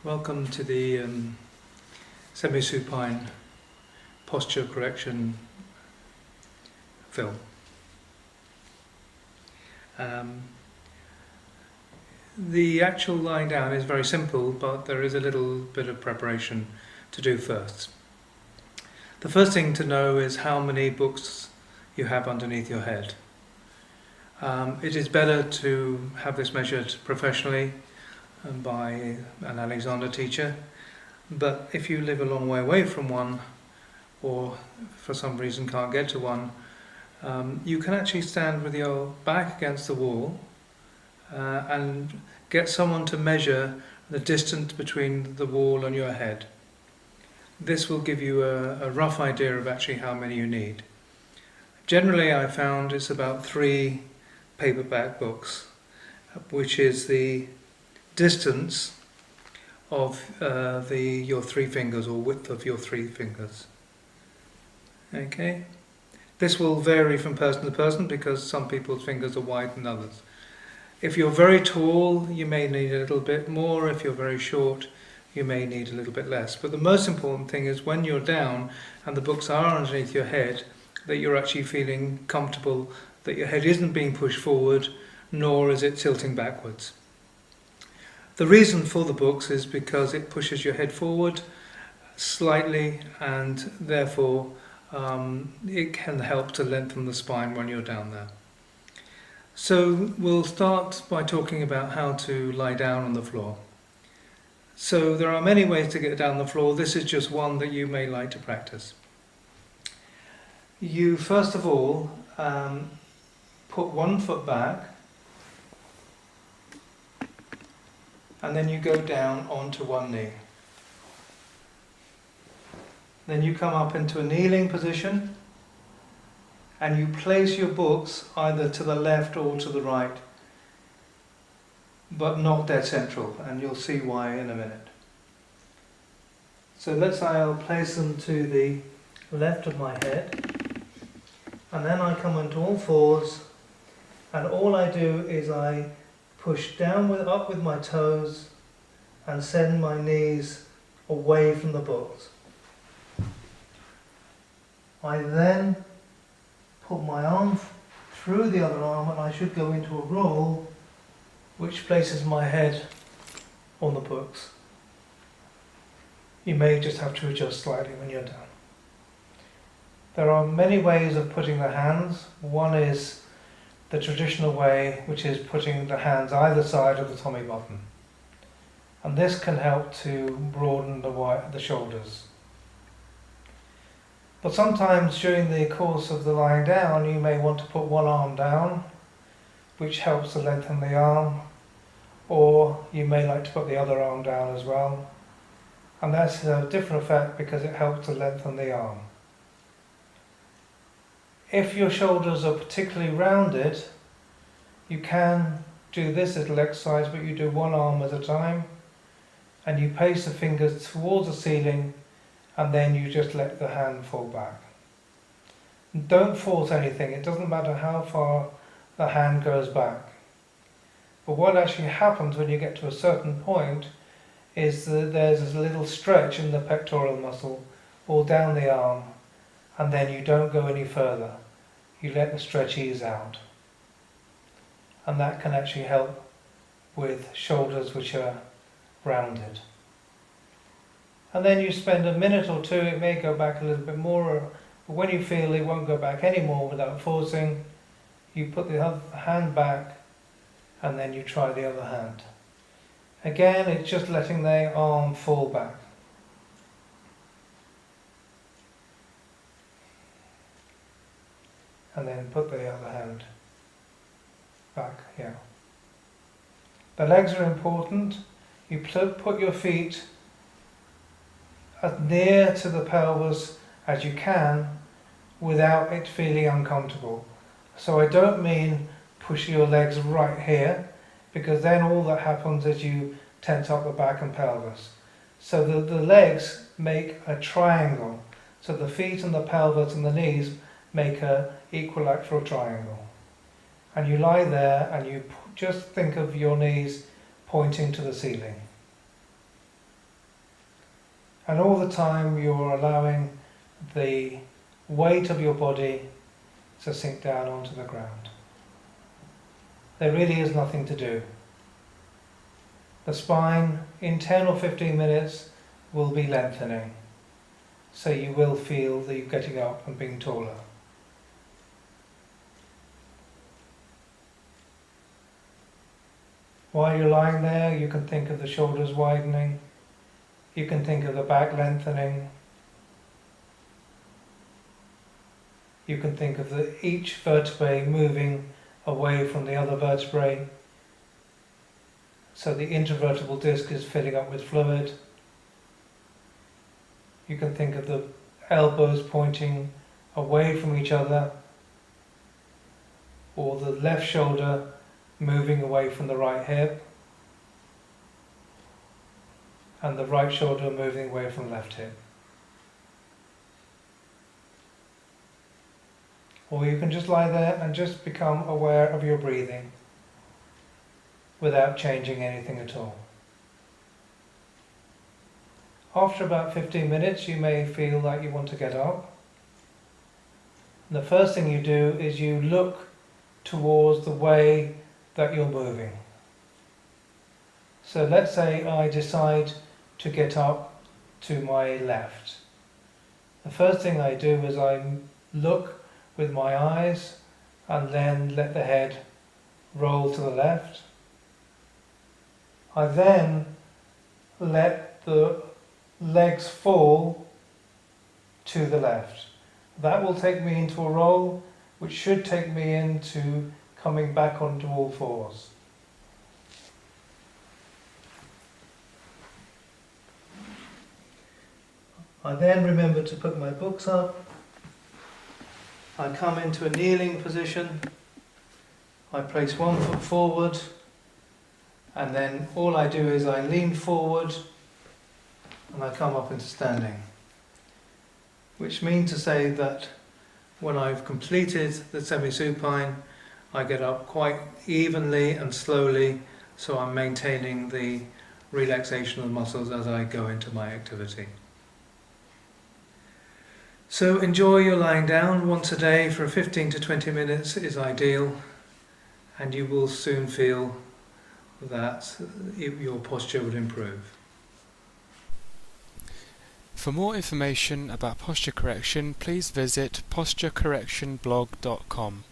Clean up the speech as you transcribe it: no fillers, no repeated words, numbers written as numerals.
Welcome to the semi-supine posture correction film. The actual lying down is very simple, but there is a little bit of preparation to do first. The first thing to know is how many books you have underneath your head. It is better to have this measured professionally by an Alexander teacher, but if you live a long way away from one or for some reason can't get to one, you can actually stand with your back against the wall and get someone to measure the distance between the wall and your head. This will give you a rough idea of actually how many you need. Generally, I found it's about 3 paperback books, which is the distance of your 3 fingers, or width of your 3 fingers. Okay, this will vary from person to person because some people's fingers are wider than others. If you're very tall, you may need a little bit more. If you're very short, you may need a little bit less. But the most important thing is when you're down and the books are underneath your head, that you're actually feeling comfortable, that your head isn't being pushed forward, nor is it tilting backwards. The reason for the books is because it pushes your head forward slightly, and therefore it can help to lengthen the spine when you're down there. So we'll start by talking about how to lie down on the floor. So there are many ways to get down the floor. This is just one that you may like to practice. You first of all put one foot back, and then you go down onto one knee. Then you come up into a kneeling position and you place your books either to the left or to the right, but not dead central, and you'll see why in a minute. So let's say I'll place them to the left of my head, and then I come onto all fours, and all I do is I push up with my toes and send my knees away from the books. I then put my arm through the other arm, and I should go into a roll which places my head on the books. You may just have to adjust slightly when you're down. There are many ways of putting the hands. One is the traditional way, which is putting the hands either side of the tummy button. And this can help to broaden the shoulders. But sometimes during the course of the lying down, you may want to put one arm down, which helps to lengthen the arm, or you may like to put the other arm down as well. And that's a different effect because it helps to lengthen the arm. If your shoulders are particularly rounded, you can do this little exercise, but you do one arm at a time, and you place the fingers towards the ceiling, and then you just let the hand fall back. Don't force anything. It doesn't matter how far the hand goes back. But what actually happens when you get to a certain point is that there's a little stretch in the pectoral muscle all down the arm, and then you don't go any further. You let the stretch ease out. And that can actually help with shoulders which are rounded. And then you spend a minute or two, it may go back a little bit more, but when you feel it won't go back anymore without forcing, you put the other hand back, and then you try the other hand. Again, it's just letting the arm fall back. And then put the other hand back here. The legs are important. You put your feet as near to the pelvis as you can without it feeling uncomfortable. So I don't mean pushing your legs right here, because then all that happens is you tense up the back and pelvis. So the legs make a triangle. So the feet and the pelvis and the knees make a equilateral triangle. And you lie there and you just think of your knees pointing to the ceiling. And all the time you're allowing the weight of your body to sink down onto the ground. There really is nothing to do. The spine in 10 or 15 minutes will be lengthening, so you will feel that you're getting up and being taller. While you're lying there, you can think of the shoulders widening, you can think of the back lengthening, you can think of each vertebrae moving away from the other vertebrae, so the intervertebral disc is filling up with fluid. You can think of the elbows pointing away from each other, or the left shoulder moving away from the right hip, and the right shoulder moving away from the left hip. Or you can just lie there and just become aware of your breathing without changing anything at all. After about 15 minutes you may feel like you want to get up. And the first thing you do is you look towards the way that you're moving. So let's say I decide to get up to my left. The first thing I do is I look with my eyes and then let the head roll to the left. I then let the legs fall to the left. That will take me into a roll, which should take me into coming back onto all fours. I then remember to put my books up. I come into a kneeling position. I place one foot forward, and then all I do is I lean forward and I come up into standing, which means to say that when I've completed the semi-supine, I get up quite evenly and slowly, so I'm maintaining the relaxation of the muscles as I go into my activity. So enjoy your lying down once a day for 15 to 20 minutes is ideal, and you will soon feel that your posture will improve. For more information about posture correction, please visit posturecorrectionblog.com.